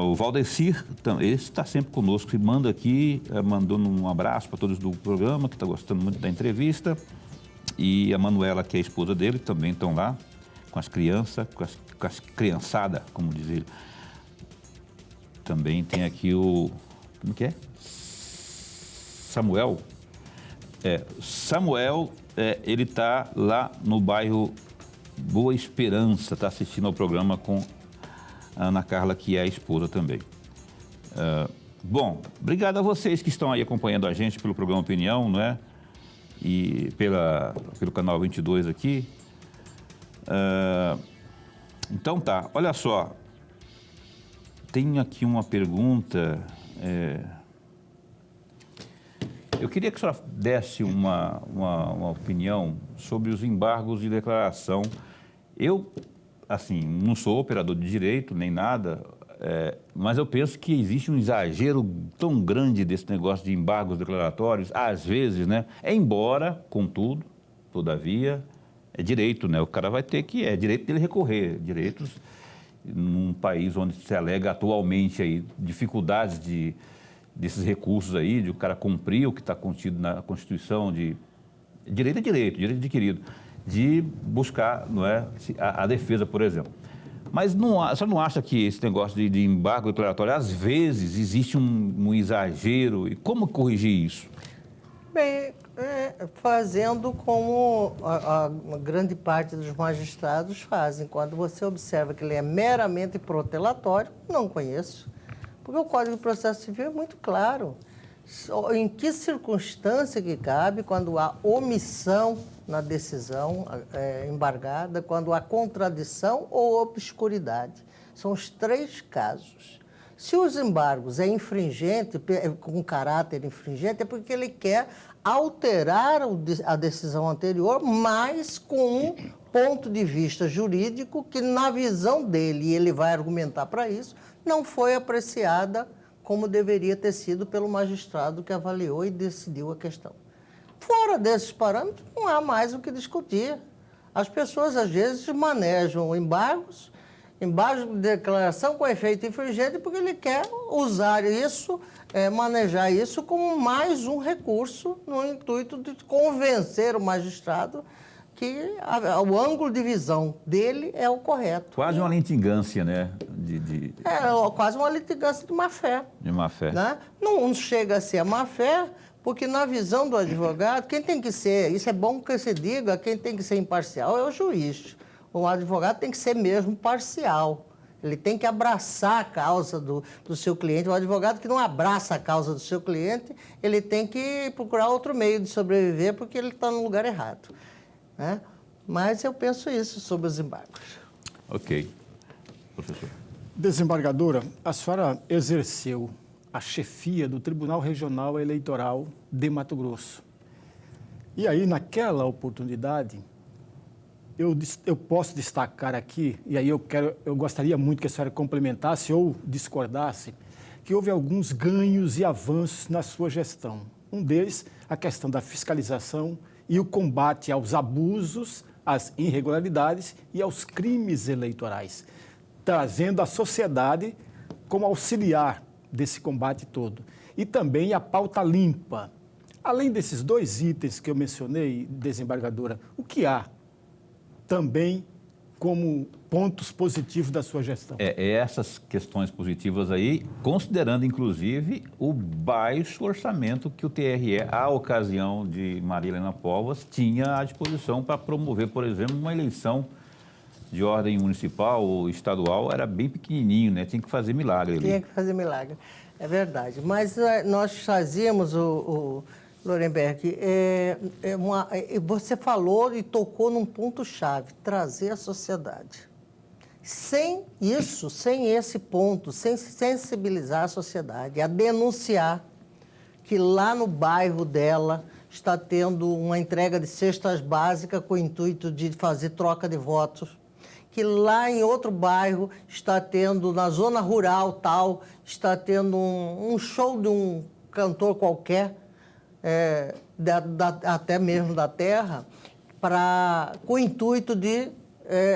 O Valdecir, ele está sempre conosco, e manda aqui, mandando um abraço para todos do programa, que está gostando muito da entrevista. E a Manuela, que é a esposa dele, também estão lá, com as crianças, com as criançadas, como diz ele. Também tem aqui como que é? Samuel, ele está lá no bairro Boa Esperança, está assistindo ao programa com a Ana Carla, que é a esposa também. Bom, obrigado a vocês que estão aí acompanhando a gente pelo programa Opinião, não é? E pelo canal 22 aqui. Então tá, olha só, tem aqui uma pergunta... Eu queria que a senhora desse uma opinião sobre os embargos de declaração. Eu, assim, não sou operador de direito nem nada, mas eu penso que existe um exagero tão grande desse negócio de embargos declaratórios, às vezes, né? Embora, contudo, todavia, é direito, né? O cara vai ter que, é direito dele recorrer, direitos num país onde se alega atualmente aí dificuldades desses recursos aí, de o cara cumprir o que está contido na Constituição, direito adquirido, de buscar, não é, a defesa, por exemplo. Mas você não acha que esse negócio de embargo declaratório, às vezes, existe um exagero? E como corrigir isso? Bem, fazendo como a grande parte dos magistrados fazem. Quando você observa que ele é meramente protelatório, não conheço. Porque o Código de Processo Civil é muito claro. Em que circunstância que cabe quando há omissão na decisão embargada, quando há contradição ou obscuridade. São os 3 casos. Se os embargos é infringente, com caráter infringente, é porque ele quer alterar a decisão anterior, mas com um ponto de vista jurídico que, na visão dele, e ele vai argumentar para isso, não foi apreciada como deveria ter sido pelo magistrado que avaliou e decidiu a questão. Fora desses parâmetros, não há mais o que discutir. As pessoas, às vezes, manejam embargo de declaração com efeito infringente porque ele quer usar isso, manejar isso como mais um recurso no intuito de convencer o magistrado que o ângulo de visão dele é o correto. Quase uma litigância, né? Quase uma litigância de má-fé. De má-fé. Né? Não chega a ser a má-fé, porque na visão do advogado, quem tem que ser, isso é bom que se diga, quem tem que ser imparcial é o juiz. O advogado tem que ser mesmo parcial. Ele tem que abraçar a causa do seu cliente. O advogado que não abraça a causa do seu cliente, ele tem que procurar outro meio de sobreviver, porque ele está no lugar errado. Né? Mas eu penso isso sobre os embargos. Ok. Professor. Desembargadora, a senhora exerceu a chefia do Tribunal Regional Eleitoral de Mato Grosso. E aí, naquela oportunidade, eu posso destacar aqui, e aí eu gostaria muito que a senhora complementasse ou discordasse, que houve alguns ganhos e avanços na sua gestão. Um deles, a questão da fiscalização e o combate aos abusos, às irregularidades e aos crimes eleitorais, trazendo a sociedade como auxiliar desse combate todo. E também a pauta limpa. Além desses 2 itens que eu mencionei, desembargadora, o que há também como pontos positivos da sua gestão? Essas questões positivas aí, considerando, inclusive, o baixo orçamento que o TRE, à ocasião de Maria Helena Povas, tinha à disposição para promover, por exemplo, uma eleição de ordem municipal ou estadual, era bem pequenininho, né? Tinha que fazer milagre ali. Tinha que fazer milagre, é verdade. Mas nós fazíamos, Lorenberg, você falou e tocou num ponto-chave, trazer a sociedade. Sem isso, sem esse ponto, sem sensibilizar a sociedade, a denunciar que lá no bairro dela está tendo uma entrega de cestas básicas com o intuito de fazer troca de votos, que lá em outro bairro está tendo, na zona rural tal, está tendo um show de um cantor qualquer, até mesmo da terra, com o intuito de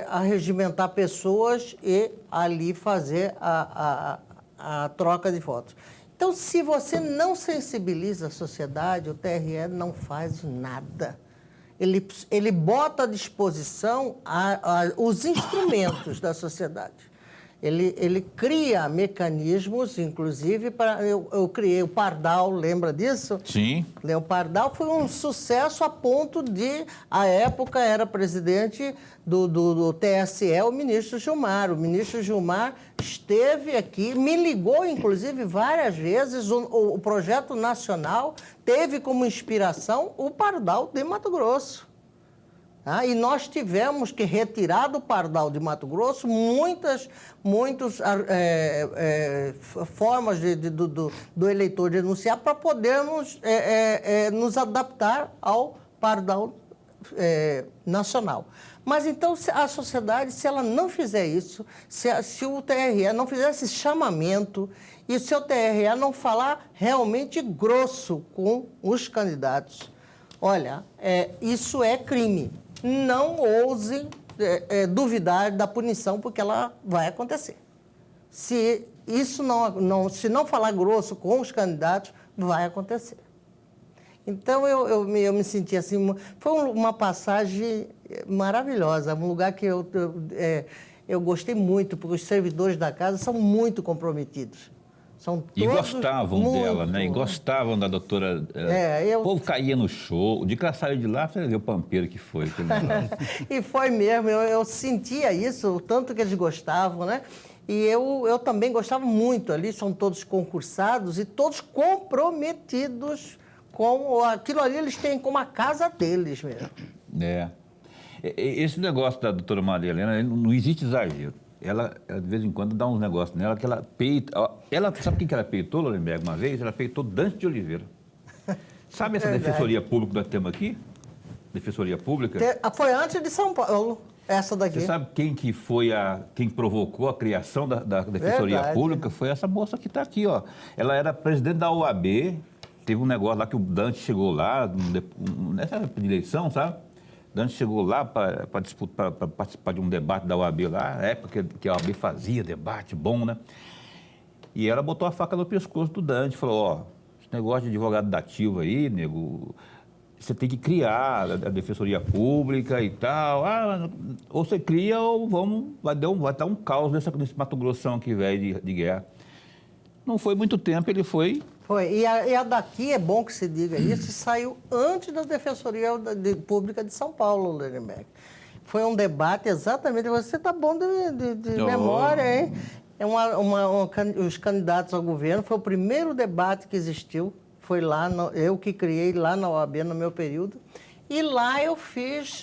arregimentar pessoas e ali fazer a troca de votos. Então, se você não sensibiliza a sociedade, o TRE não faz nada. Ele bota à disposição os instrumentos da sociedade. Ele cria mecanismos, inclusive, eu criei o Pardal, lembra disso? Sim. O Pardal foi um sucesso a ponto de, à época, era presidente do TSE, o ministro Gilmar. O ministro Gilmar esteve aqui, me ligou, inclusive, várias vezes. O projeto nacional teve como inspiração o Pardal de Mato Grosso. E nós tivemos que retirar do Pardal de Mato Grosso muitas formas do eleitor denunciar para podermos nos adaptar ao Pardal nacional. Mas então a sociedade, se ela não fizer isso, se o TRE não fizer esse chamamento e se o TRE não falar realmente grosso com os candidatos, olha, isso é crime. Não ousem duvidar da punição, porque ela vai acontecer. Se não falar grosso com os candidatos, vai acontecer. Então, eu me senti assim, foi uma passagem maravilhosa, um lugar que eu gostei muito, porque os servidores da casa são muito comprometidos. São todos e gostavam muito, dela, né? E gostavam da doutora. O povo caía no show. O dia que ela saiu de lá, você viu o pampeiro que foi. E foi mesmo, eu sentia isso, o tanto que eles gostavam, né? E eu também gostava muito ali, são todos concursados e todos comprometidos com aquilo ali, eles têm como a casa deles mesmo. Esse negócio da doutora Maria Helena, não existe exagero. Ela, de vez em quando, dá uns negócios nela que ela peita. Sabe quem que ela peitou, Lorenberg, uma vez? Ela peitou Dante de Oliveira. Sabe essa Defensoria Pública que nós temos aqui? Defensoria Pública? Foi antes de São Paulo, essa daqui. Você sabe quem que foi quem provocou a criação da Defensoria Pública? Foi essa moça que está aqui, ó. Ela era presidente da OAB, teve um negócio lá que o Dante chegou lá, nessa eleição, sabe? Dante chegou lá para participar de um debate da OAB lá, na época que a OAB fazia debate bom, né? E ela botou a faca no pescoço do Dante, falou, ó, esse negócio de advogado dativo aí, nego, você tem que criar a Defensoria Pública e tal. Ou você cria ou vai dar um caos nesse Mato Grossão que velho de guerra. Não foi muito tempo, ele foi... E a daqui, é bom que se diga isso, saiu antes da Defensoria Pública de São Paulo, Lorenberg. Foi um debate exatamente... Você está bom de memória, hein? Os candidatos ao governo, foi o primeiro debate que existiu. Foi lá, eu que criei lá na OAB, no meu período. E lá eu fiz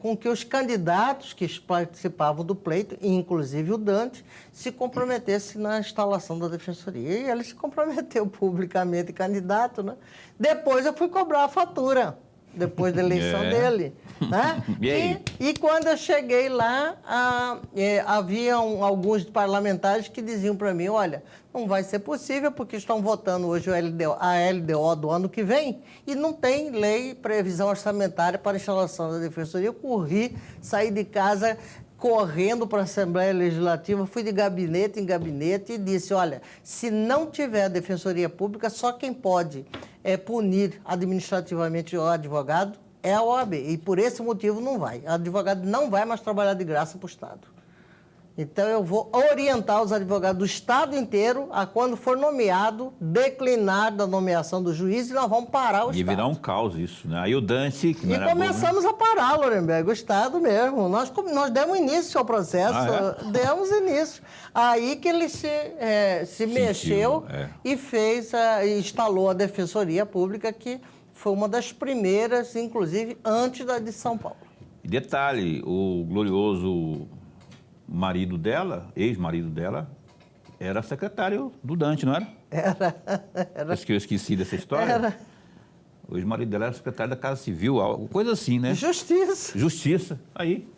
com que os candidatos que participavam do pleito, inclusive o Dante, se comprometessem na instalação da Defensoria. E ele se comprometeu publicamente, candidato, né? Depois eu fui cobrar a fatura, depois da eleição dele. Né? E quando eu cheguei lá, haviam alguns parlamentares que diziam para mim, olha, não vai ser possível porque estão votando hoje a LDO do ano que vem e não tem lei, previsão orçamentária para a instalação da Defensoria. Eu corri, saí de casa correndo para a Assembleia Legislativa, fui de gabinete em gabinete e disse, olha, se não tiver a Defensoria Pública, só quem pode punir administrativamente o advogado é a OAB. E por esse motivo não vai. O advogado não vai mais trabalhar de graça para o Estado. Então, eu vou orientar os advogados do Estado inteiro a, quando for nomeado, declinar da nomeação do juiz e nós vamos parar o Estado. E virar um caos isso, né? Aí o Dante... Que não e começamos a parar, Lorenberg, o Estado mesmo. Nós demos início ao processo, demos início. Aí que ele se mexeu e instalou a Defensoria Pública, que foi uma das primeiras, inclusive, antes da de São Paulo. E detalhe, o glorioso... marido dela, ex-marido dela, era secretário do Dante, não era? Era. Acho que eu esqueci dessa história. Era. O ex-marido dela era secretário da Casa Civil, coisa assim, né? Justiça. Aí.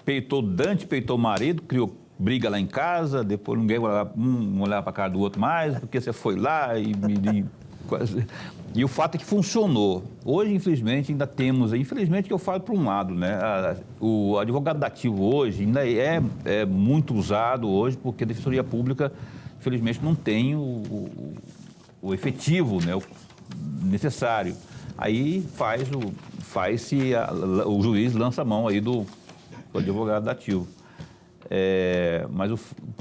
Peitou o Dante, peitou o marido, criou briga lá em casa, depois ninguém olhava para a cara do outro mais, porque você foi lá E o fato é que funcionou. Hoje, infelizmente, ainda temos, infelizmente que eu falo por um lado, né? O advogado dativo hoje ainda é muito usado hoje, porque a Defensoria Pública, infelizmente, não tem o efetivo, né? O necessário. Aí o juiz lança a mão aí do advogado dativo. Mas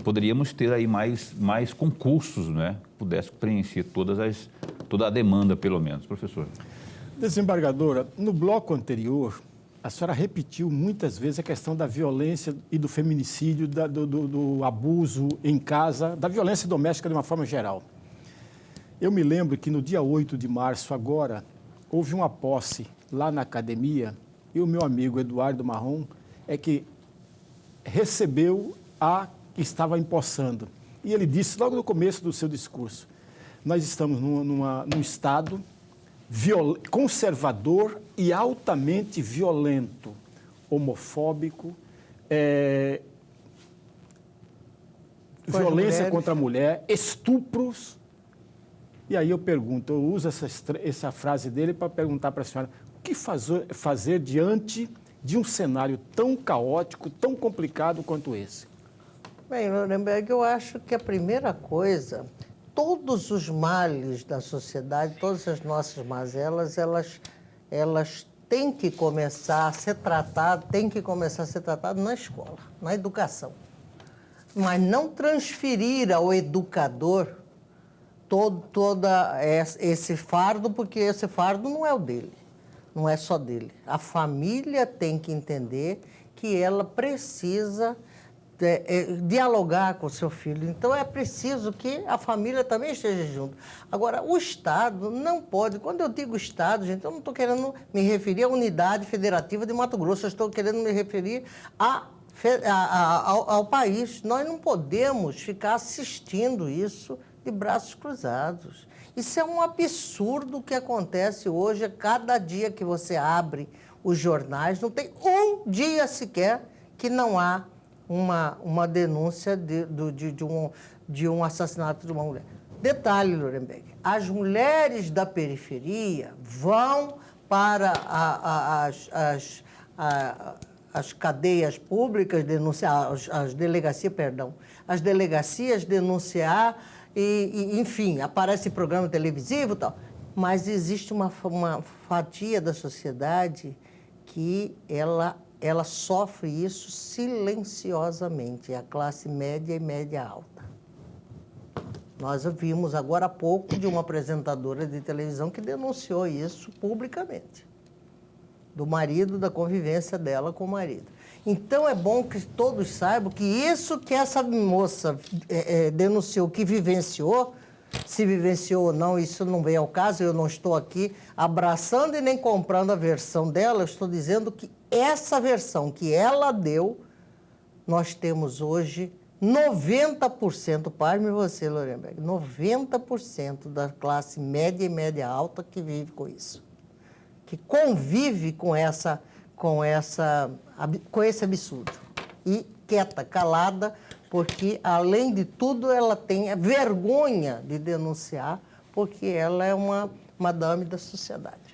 poderíamos ter aí mais concursos, né? Que pudesse preencher toda a demanda, pelo menos. Professor. Desembargadora, no bloco anterior, a senhora repetiu muitas vezes a questão da violência e do feminicídio, do abuso em casa, da violência doméstica de uma forma geral. Eu me lembro que no dia 8 de março, agora, houve uma posse lá na academia e o meu amigo Eduardo Marrom que recebeu a que estava empossando. E ele disse, logo no começo do seu discurso, nós estamos num Estado conservador e altamente violento, homofóbico, violência contra a mulher, estupros. E aí eu pergunto, eu uso essa frase dele para perguntar para a senhora, o que fazer diante de um cenário tão caótico, tão complicado quanto esse? Bem, Lorenberg, eu acho que a primeira coisa, todos os males da sociedade, todas as nossas mazelas, elas tem que começar a ser tratado na escola, na educação. Mas não transferir ao educador todo esse fardo, porque esse fardo não é o dele, não é só dele. A família tem que entender que ela precisa dialogar com o seu filho. Então, é preciso que a família também esteja junto. Agora, o Estado não pode... Quando eu digo Estado, gente, eu não estou querendo me referir à Unidade Federativa de Mato Grosso, eu estou querendo me referir ao país. Nós não podemos ficar assistindo isso de braços cruzados. Isso é um absurdo que acontece hoje. Cada dia que você abre os jornais, não tem um dia sequer que não há uma denúncia de um assassinato de uma mulher. Detalhe, Lorenberg, as mulheres da periferia vão para as cadeias públicas denunciar, as delegacias denunciar, enfim, aparece programa televisivo e tal. Mas existe uma fatia da sociedade que ela sofre isso silenciosamente, é a classe média e média alta. Nós vimos agora há pouco de uma apresentadora de televisão que denunciou isso publicamente, do marido, da convivência dela com o marido. Então, é bom que todos saibam que isso que essa moça denunciou, que vivenciou, se vivenciou ou não, isso não vem ao caso, eu não estou aqui abraçando e nem comprando a versão dela, eu estou dizendo que essa versão que ela deu, nós temos hoje 90%, pasme você, Lorenberg, 90% da classe média e média alta que vive com isso, que convive com esse absurdo. E quieta, calada, porque, além de tudo, ela tem a vergonha de denunciar, porque ela é uma madame da sociedade.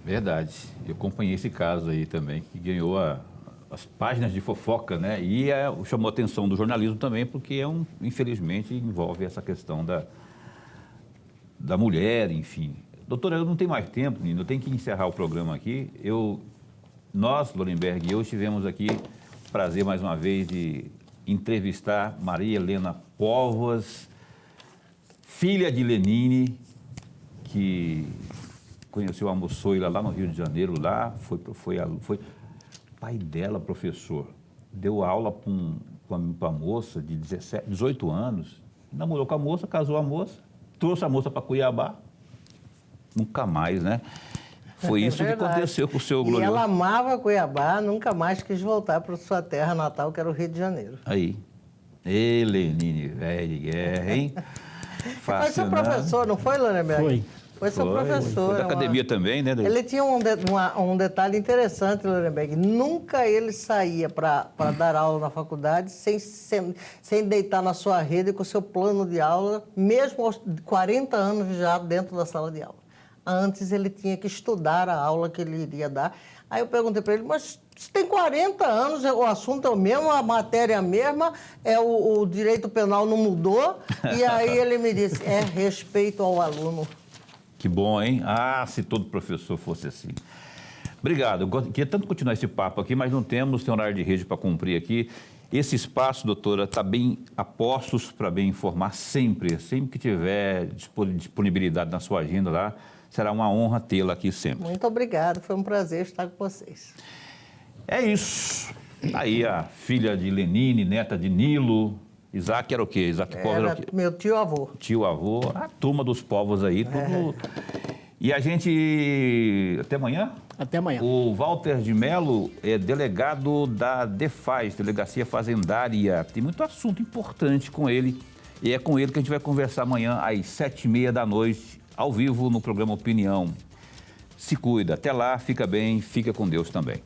Verdade. Eu acompanhei esse caso aí também, que ganhou as páginas de fofoca, né? E chamou a atenção do jornalismo também, porque infelizmente envolve essa questão da mulher, enfim. Doutora, eu não tenho mais tempo, eu tenho que encerrar o programa aqui. Nós, Lorenberg e eu, estivemos aqui, prazer mais uma vez de entrevistar Maria Helena Póvoas, filha de Lenine, que conheceu a moçoila lá no Rio de Janeiro, lá, foi pai dela, professor, deu aula para a moça de 18 anos, namorou com a moça, casou a moça, trouxe a moça para Cuiabá, nunca mais, né? Foi isso que aconteceu com o seu glorioso. E ela amava Cuiabá, nunca mais quis voltar para sua terra natal, que era o Rio de Janeiro. Aí. Lenine, velho de guerra, hein? Foi seu professor, não foi, Lorenberg? Foi seu professor. Foi da academia também, né? Ele tinha um detalhe interessante, Lorenberg. Nunca ele saía para dar aula na faculdade sem deitar na sua rede com o seu plano de aula, mesmo aos 40 anos já dentro da sala de aula. Antes ele tinha que estudar a aula que ele iria dar. Aí eu perguntei para ele, mas você tem 40 anos, o assunto é o mesmo, a matéria é a mesma, o direito penal não mudou. E aí ele me disse, respeito ao aluno. Que bom, hein? Ah, se todo professor fosse assim. Obrigado. Eu queria tanto continuar esse papo aqui, mas não temos, tem horário de rede para cumprir aqui. Esse espaço, doutora, está bem a postos para bem informar sempre. Sempre que tiver disponibilidade na sua agenda lá, será uma honra tê-la aqui sempre. Muito obrigado, foi um prazer estar com vocês. É isso. Aí a filha de Lenine, neta de Nilo. Isaac era o quê? Isaac Póvoas era o quê? Meu tio-avô. Tio-avô, a turma dos povos aí. Tudo... E a gente... Até amanhã? Até amanhã. O Walter de Mello é delegado da DEFAS, Delegacia Fazendária. Tem muito assunto importante com ele. E é com ele que a gente vai conversar amanhã às 7h30 da noite, ao vivo no programa Opinião. Se cuida. Até lá, fica bem, fica com Deus também.